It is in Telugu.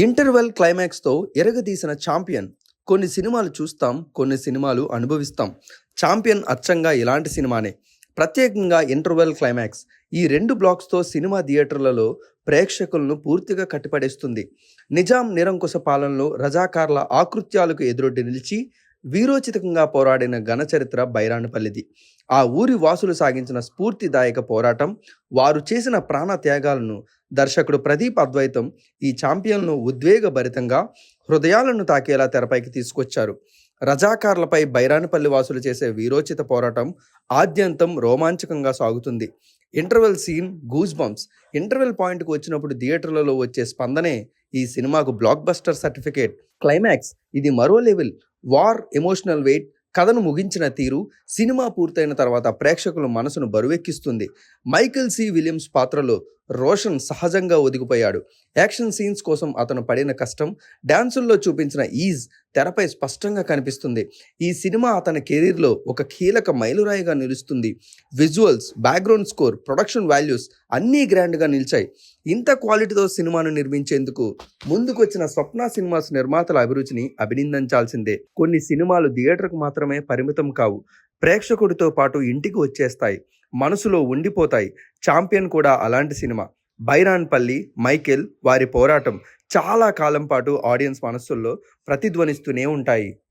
Interval క్లైమాక్స్తో ఎరగదీసిన champion. కొన్ని సినిమాలు చూస్తాం, కొన్ని సినిమాలు అనుభవిస్తాం. ఛాంపియన్ అచ్చంగా ఇలాంటి సినిమానే. ప్రత్యేకంగా ఇంటర్వెల్ క్లైమాక్స్ ఈ రెండు బ్లాక్స్తో సినిమా థియేటర్లలో ప్రేక్షకులను పూర్తిగా కట్టిపడేస్తుంది. నిజాం నిరంకుశ పాలనలో రజాకార్ల ఆకృత్యాలకు ఎదురొడ్డి నిలిచి వీరోచితంగా పోరాడిన ఘన చరిత్ర బైరాణపల్లిది. ఆ ఊరి వాసులు సాగించిన స్ఫూర్తిదాయక పోరాటం, వారు చేసిన ప్రాణ త్యాగాలను దర్శకుడు ప్రదీప్ అద్వైతం ఈ ఛాంపియన్ను ఉద్వేగభరితంగా హృదయాలను తాకేలా తెరపైకి తీసుకొచ్చారు. రజాకార్లపై బైరాణపల్లి వాసులు చేసే వీరోచిత పోరాటం ఆద్యంతం రోమాంచకంగా సాగుతుంది. Interval scene goosebumps. Interval పాయింట్కు వచ్చినప్పుడు థియేటర్లలో వచ్చే స్పందనే ఈ సినిమాకు బ్లాక్ బస్టర్ సర్టిఫికేట్. క్లైమాక్స్ ఇది మరో లెవెల్. వార్ ఎమోషనల్ వెయిట్, కథను ముగించిన తీరు, సినిమా పూర్తయిన తర్వాత ప్రేక్షకుల మనసును బరువెక్కిస్తుంది. మైకేల్ సి విలియమ్స్ పాత్రలో రోషన్ సహజంగా ఒదిగిపోయాడు. యాక్షన్ సీన్స్ కోసం అతను పడిన కష్టం, డాన్సుల్లో చూపించిన ఈజ్ తెరపై స్పష్టంగా కనిపిస్తుంది. ఈ సినిమా అతని కెరీర్లో ఒక కీలక మైలురాయిగా నిలుస్తుంది. Visuals, background score, production values అన్నీ గ్రాండ్గా నిలిచాయి. ఇంత క్వాలిటీతో సినిమాను నిర్మించేందుకు ముందుకొచ్చిన స్వప్న సినిమాస్ నిర్మాతల అభిరుచిని అభినందించాల్సిందే. కొన్ని సినిమాలు థియేటర్కు మాత్రమే పరిమితం కావు, ప్రేక్షకుడితో పాటు ఇంటికి వచ్చేస్తాయి, మనసులో ఉండిపోతాయి. ఛాంపియన్ కూడా అలాంటి సినిమా. బైరాన్పల్లి, మైకేల్, వారి పోరాటం చాలా కాలం పాటు ఆడియన్స్ మనస్సుల్లో ప్రతిధ్వనిస్తూనే ఉంటాయి.